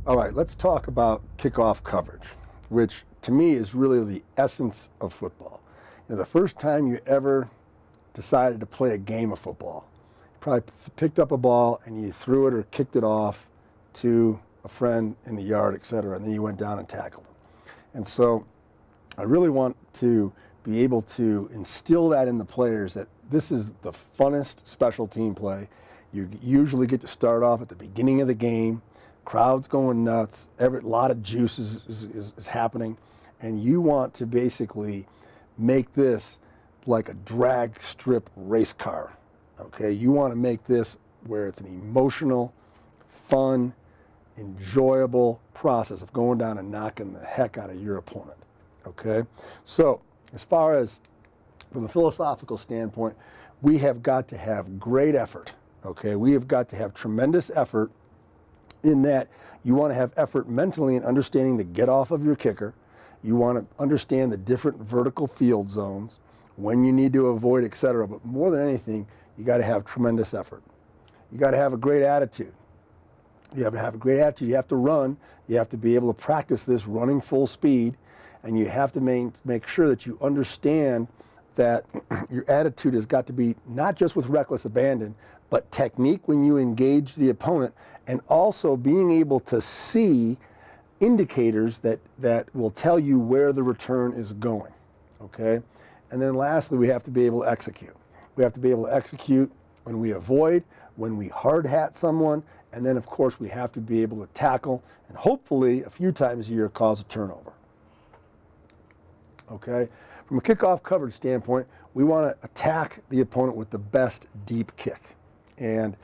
All right, let's talk about kickoff coverage, which to me is really the essence of football. The first time you ever decided to play a game of football, you probably picked up a ball and you threw it or kicked it off to a friend in the yard, etc., and then you went down and tackled them. And so I really want to be able to instill that in the players that this is the funnest special team play. You usually get to start off at the beginning of the game. Crowd's going nuts. A lot of juice is happening. And you want to basically make this like a drag strip race car. Okay? You want to make this where it's an emotional, fun, enjoyable process of going down and knocking the heck out of your opponent. Okay? So, as far as from a philosophical standpoint, we have got to have great effort. Okay? We have got to have tremendous effort in that you want to have effort mentally in understanding the get off of your kicker. You want to understand the different vertical field zones, when you need to avoid, etc. But more than anything, you got to have tremendous effort. You got to have a great attitude. You have to have a great attitude. You have to run. You have to be able to practice this running full speed. And you have to make sure that you understand that your attitude has got to be not just with reckless abandon, but technique when you engage the opponent, and also being able to see indicators that will tell you where the return is going, okay? And then lastly, we have to be able to execute. We have to be able to execute when we avoid, when we hard hat someone, and then of course we have to be able to tackle, and hopefully a few times a year cause a turnover, okay? From a kickoff coverage standpoint, we want to attack the opponent with the best deep kick. And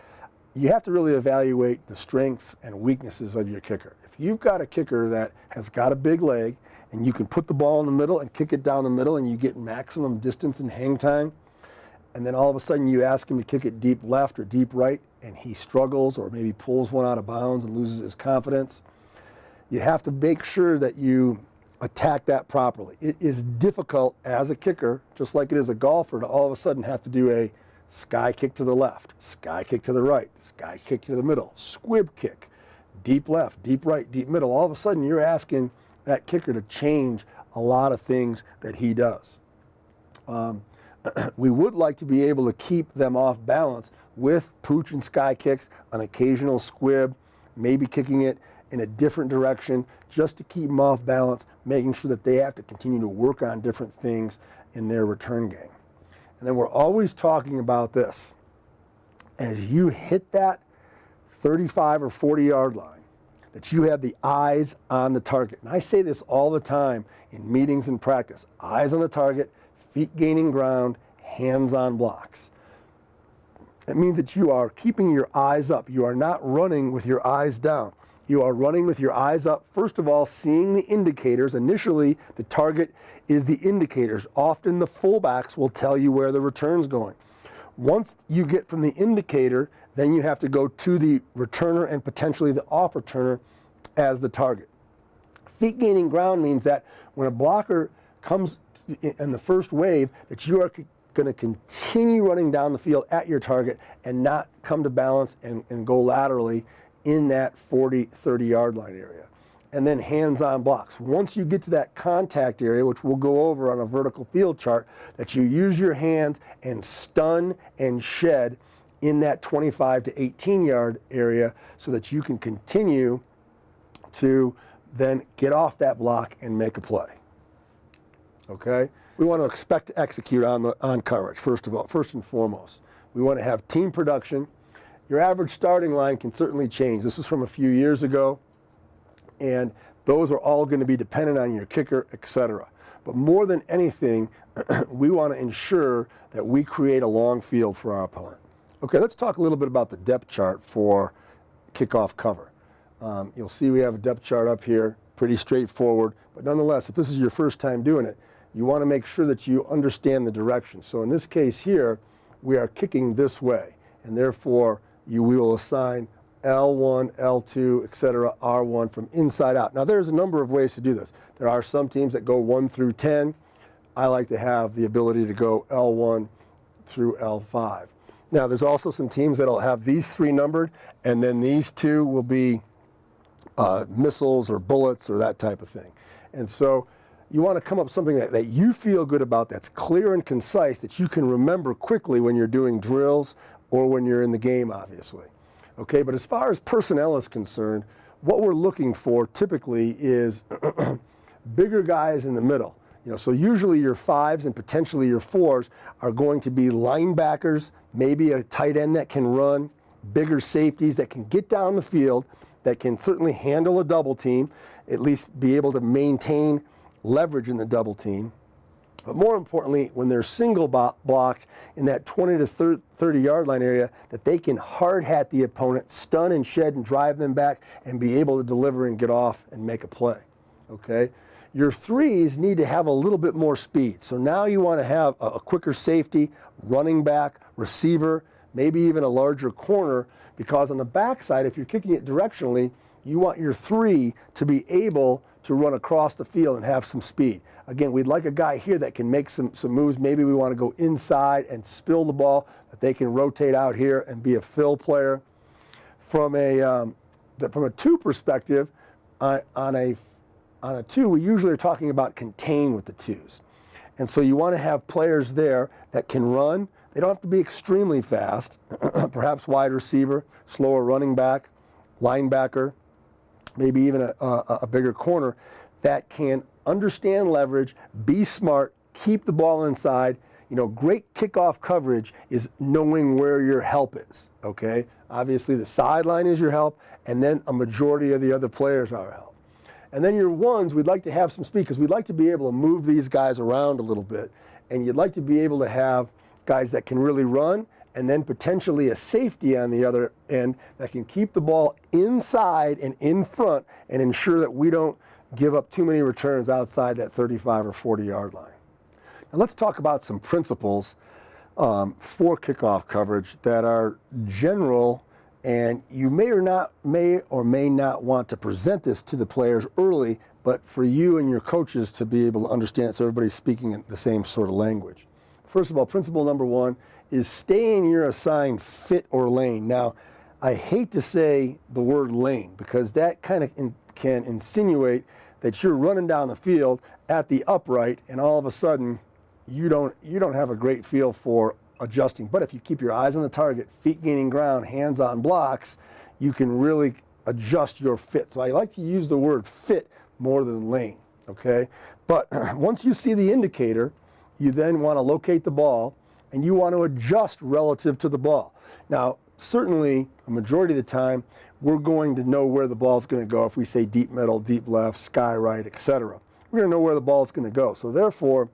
you have to really evaluate the strengths and weaknesses of your kicker. If you've got a kicker that has got a big leg and you can put the ball in the middle and kick it down the middle and you get maximum distance and hang time, and then all of a sudden you ask him to kick it deep left or deep right and he struggles or maybe pulls one out of bounds and loses his confidence, you have to make sure that you attack that properly. It is difficult as a kicker, just like it is a golfer, to all of a sudden have to do a sky kick to the left, sky kick to the right, sky kick to the middle, squib kick, deep left, deep right, deep middle. All of a sudden you're asking that kicker to change a lot of things that he does. We would like to be able to keep them off balance with pooch and sky kicks, an occasional squib, maybe kicking it in a different direction just to keep them off balance, making sure that they have to continue to work on different things in their return game. And then we're always talking about this. As you hit that 35 or 40 yard line, that you have the eyes on the target. And I say this all the time in meetings and practice. Eyes on the target, feet gaining ground, hands on blocks. It means that you are keeping your eyes up. You are not running with your eyes down. You are running with your eyes up, first of all, seeing the indicators. Initially, the target is the indicators. Often the fullbacks will tell you where the return's going. Once you get from the indicator, then you have to go to the returner and potentially the off returner as the target. Feet gaining ground means that when a blocker comes in the first wave, that you are going to continue running down the field at your target and not come to balance and go laterally in that 40, 30 yard line area. And then hands-on blocks. Once you get to that contact area, which we'll go over on a vertical field chart, that you use your hands and stun and shed in that 25 to 18 yard area so that you can continue to then get off that block and make a play. Okay? We want to expect to execute on coverage, first and foremost. We want to have team production. Your average starting line can certainly change. This is from a few years ago, and those are all going to be dependent on your kicker, etc. But more than anything, we want to ensure that we create a long field for our opponent. Okay, let's talk a little bit about the depth chart for kickoff cover. You'll see we have a depth chart up here, pretty straightforward, but nonetheless, if this is your first time doing it, you want to make sure that you understand the direction. So in this case here, we are kicking this way, and therefore we will assign L1, L2, etc., R1 from inside out. Now there's a number of ways to do this. There are some teams that go 1 through 10. I like to have the ability to go L1 through L5. Now there's also some teams that'll have these three numbered, and then these two will be missiles or bullets or that type of thing. And so you want to come up with something that you feel good about, that's clear and concise, that you can remember quickly when you're doing drills or when you're in the game, obviously. Okay, but as far as personnel is concerned, what we're looking for typically is bigger guys in the middle. So usually your 5s and potentially your 4s are going to be linebackers, maybe a tight end that can run, bigger safeties that can get down the field, that can certainly handle a double team, at least be able to maintain leverage in the double team. But more importantly, when they're single blocked in that 20 to 30 yard line area, that they can hard hat the opponent, stun and shed and drive them back, and be able to deliver and get off and make a play. Okay? Your 3s need to have a little bit more speed. So now you want to have a quicker safety, running back, receiver, maybe even a larger corner, because on the backside, if you're kicking it directionally, you want your 3 to be able to run across the field and have some speed. Again, we'd like a guy here that can make some moves. Maybe we want to go inside and spill the ball, that they can rotate out here and be a fill player. From a 2 perspective, on a 2, we usually are talking about contain with the 2s. And so you want to have players there that can run. They don't have to be extremely fast, perhaps wide receiver, slower running back, linebacker, maybe even a bigger corner that can understand leverage, be smart, keep the ball inside. Great kickoff coverage is knowing where your help is, okay? Obviously the sideline is your help, and then a majority of the other players are help. And then your 1s, we'd like to have some speed because we'd like to be able to move these guys around a little bit. And you'd like to be able to have guys that can really run, and then potentially a safety on the other end that can keep the ball inside and in front and ensure that we don't give up too many returns outside that 35 or 40 yard line. Now let's talk about some principles for kickoff coverage that are general, and you may or may not want to present this to the players early, but for you and your coaches to be able to understand, so everybody's speaking in the same sort of language. First of all, principle number 1 is stay in your assigned fit or lane. Now, I hate to say the word lane because that kind of can insinuate that you're running down the field at the upright and all of a sudden you don't have a great feel for adjusting. But if you keep your eyes on the target, feet gaining ground, hands on blocks, you can really adjust your fit. So I like to use the word fit more than lane, okay? But once you see the indicator, you then want to locate the ball and you want to adjust relative to the ball. Now, certainly a majority of the time, we're going to know where the ball's going to go. If we say deep middle, deep left, sky right, etc., we're going to know where the ball's going to go. So therefore,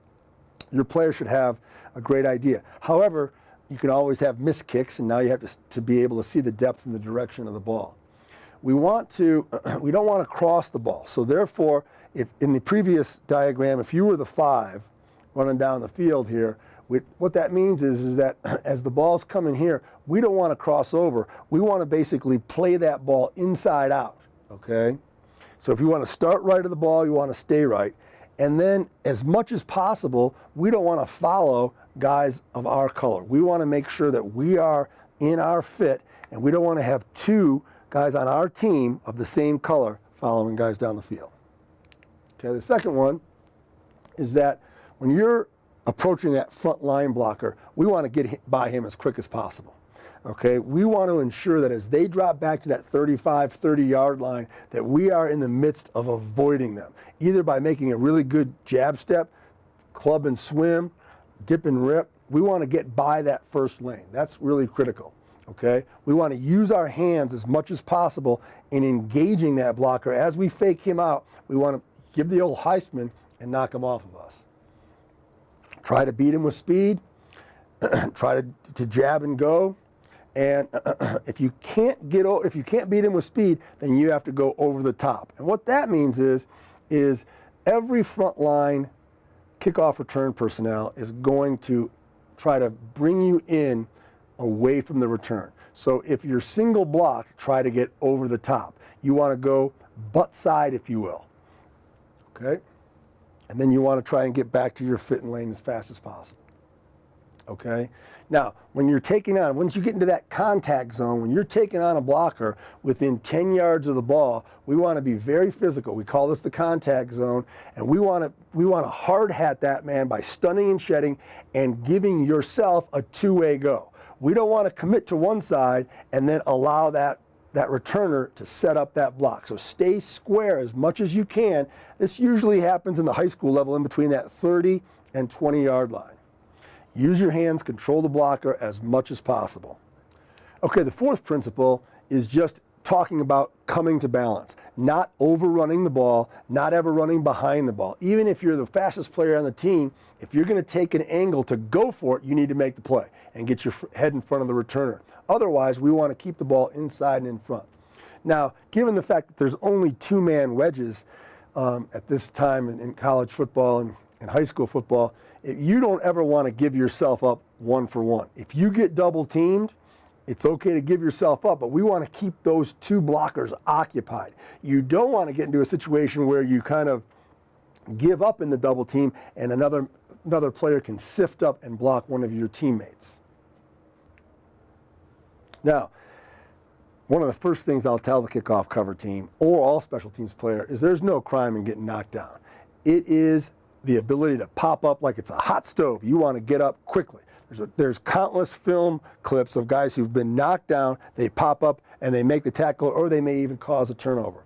your player should have a great idea. However, you can always have missed kicks, and now you have to be able to see the depth and the direction of the ball. We don't want to cross the ball. So therefore, if in the previous diagram, if you were the 5 running down the field here, what that means is that as the ball's coming here, we don't want to cross over. We want to basically play that ball inside out, okay? So if you want to start right of the ball, you want to stay right. And then as much as possible, we don't want to follow guys of our color. We want to make sure that we are in our fit, and we don't want to have 2 guys on our team of the same color following guys down the field. Okay, the second one is that when you're approaching that front line blocker, we want to get by him as quick as possible. Okay, we want to ensure that as they drop back to that 35, 30 yard line, that we are in the midst of avoiding them, either by making a really good jab step, club and swim, dip and rip. We want to get by that first lane. That's really critical. Okay, we want to use our hands as much as possible in engaging that blocker. As we fake him out, we want to give the old Heisman and knock him off of us. Try to beat him with speed, try to jab and go. And if you can't beat him with speed, then you have to go over the top. And what that means is every front line kickoff return personnel is going to try to bring you in away from the return. So if you're single blocked, try to get over the top. You want to go butt side, if you will. Okay? And then you want to try and get back to your fit and lane as fast as possible. Okay? Now, when you're taking on, once you get into that contact zone, when you're taking on a blocker within 10 yards of the ball, we want to be very physical. We call this the contact zone, and we want to hard hat that man by stunning and shedding and giving yourself a two-way go. We don't want to commit to one side and then allow that returner to set up that block. So stay square as much as you can. This usually happens in the high school level in between that 30 and 20-yard line. Use your hands, control the blocker as much as possible. Okay, the fourth principle is just talking about coming to balance, not overrunning the ball, not ever running behind the ball. Even if you're the fastest player on the team, if you're going to take an angle to go for it, you need to make the play and get your head in front of the returner. Otherwise, we want to keep the ball inside and in front. Now, given the fact that there's only two-man wedges at this time in college football and high school football, you don't ever want to give yourself up one for one. If you get double teamed, it's okay to give yourself up, but we want to keep those two blockers occupied. You don't want to get into a situation where you kind of give up in the double team and another player can sift up and block one of your teammates. Now, one of the first things I'll tell the kickoff cover team or all special teams player is there's no crime in getting knocked down. It is the ability to pop up like it's a hot stove. You want to get up quickly. There's countless film clips of guys who've been knocked down, they pop up and they make the tackle, or they may even cause a turnover.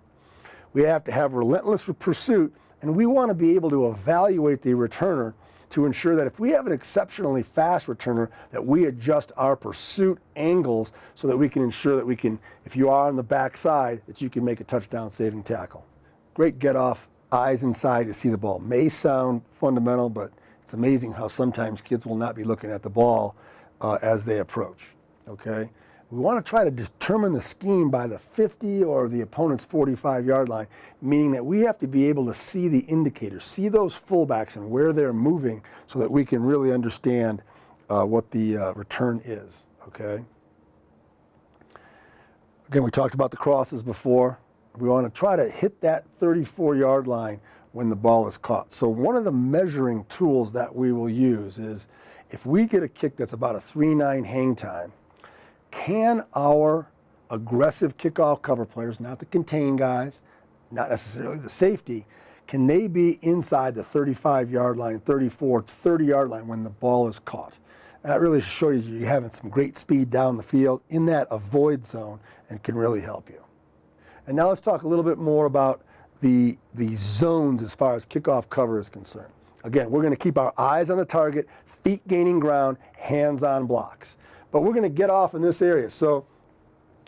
We have to have relentless pursuit, and we want to be able to evaluate the returner to ensure that if we have an exceptionally fast returner, that we adjust our pursuit angles so that we can ensure that we can, if you are on the backside, that you can make a touchdown saving tackle. Great get off, eyes inside to see the ball. May sound fundamental, but it's amazing how sometimes kids will not be looking at the ball as they approach, okay? We want to try to determine the scheme by the 50 or the opponent's 45-yard line, meaning that we have to be able to see the indicators, see those fullbacks and where they're moving so that we can really understand what the return is, okay? Again, we talked about the crosses before. We want to try to hit that 34-yard line when the ball is caught. So one of the measuring tools that we will use is if we get a kick that's about a 3.9 hang time, can our aggressive kickoff cover players, not the contain guys, not necessarily the safety, can they be inside the 35-yard line, 34, 30-yard line when the ball is caught? That really shows you you're having some great speed down the field in that avoid zone and can really help you. And now let's talk a little bit more about the zones as far as kickoff cover is concerned. Again, we're going to keep our eyes on the target, feet gaining ground, hands on blocks. But we're going to get off in this area. So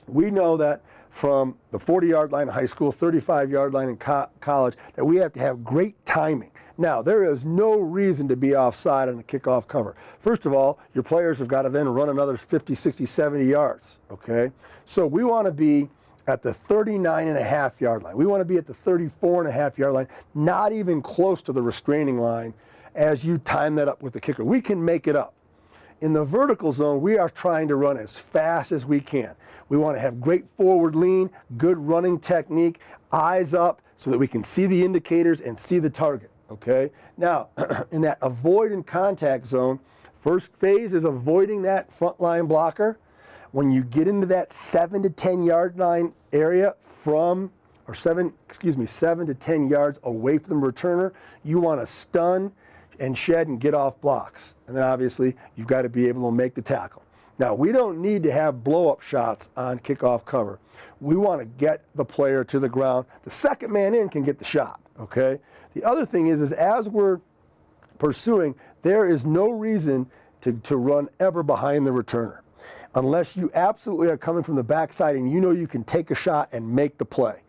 we know that from the 40-yard line in high school, 35-yard line in college, that we have to have great timing. Now, there is no reason to be offside on a kickoff cover. First of all, your players have got to then run another 50, 60, 70 yards, okay? So we want to be at the 39.5-yard line. We want to be at the 34.5-yard line, not even close to the restraining line as you time that up with the kicker. We can make it up. In the vertical zone, we are trying to run as fast as we can. We want to have great forward lean, good running technique, eyes up so that we can see the indicators and see the target, okay? Now, in that avoid and contact zone, first phase is avoiding that front line blocker. When you get into that 7 to 10 yard line area from, or 7 to 10 yards away from the returner, you want to stun and shed and get off blocks. And then obviously you've got to be able to make the tackle. Now, we don't need to have blow-up shots on kickoff cover. We want to get the player to the ground. The second man in can get the shot, okay? The other thing is as we're pursuing, there is no reason to run ever behind the returner, unless you absolutely are coming from the backside and you know you can take a shot and make the play.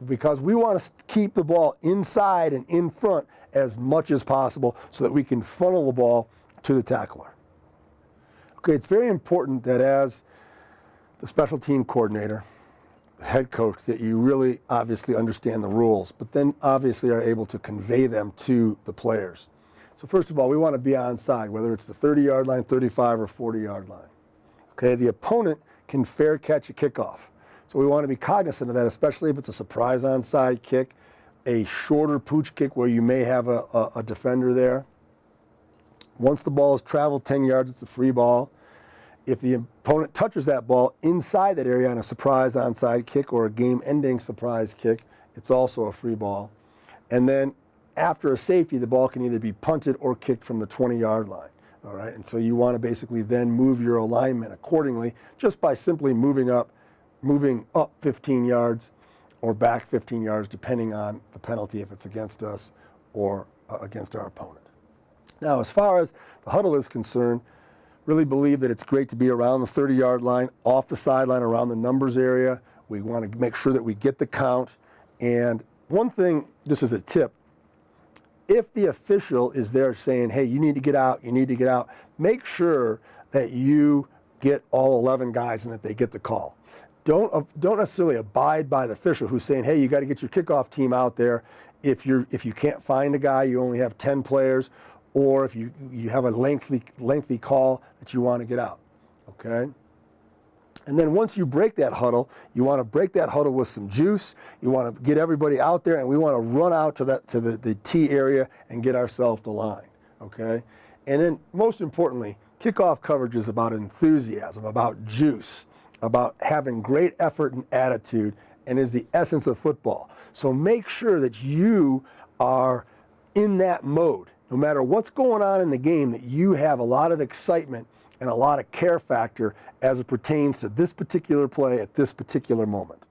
Because we want to keep the ball inside and in front as much as possible so that we can funnel the ball to the tackler. Okay, it's very important that as the special team coordinator, the head coach, that you really obviously understand the rules, but then obviously are able to convey them to the players. So first of all, we want to be onside, whether it's the 30-yard line, 35 or 40-yard line. Okay, the opponent can fair catch a kickoff. So we want to be cognizant of that, especially if it's a surprise onside kick, a shorter pooch kick where you may have a defender there. Once the ball has traveled 10 yards, it's a free ball. If the opponent touches that ball inside that area on a surprise onside kick or a game-ending surprise kick, it's also a free ball. And then after a safety, the ball can either be punted or kicked from the 20-yard line. All right, and so you want to basically then move your alignment accordingly just by simply moving up 15 yards or back 15 yards, depending on the penalty, if it's against us or against our opponent. Now, as far as the huddle is concerned, really believe that it's great to be around the 30-yard line, off the sideline, around the numbers area. We want to make sure that we get the count. And one thing, just as a tip, if the official is there saying, hey, you need to get out, make sure that you get all 11 guys and that they get the call. Don't necessarily abide by the official who's saying, hey, you got to get your kickoff team out there. If you can't find a guy, you only have 10 players, or if you have a lengthy call that you want to get out, okay? And then once you break that huddle, you want to break that huddle with some juice. You want to get everybody out there, and we want to run out to the T area and get ourselves to line, okay? And then most importantly, kickoff coverage is about enthusiasm, about juice, about having great effort and attitude, and is the essence of football. So make sure that you are in that mode. No matter what's going on in the game, that you have a lot of excitement and a lot of care factor as it pertains to this particular play at this particular moment.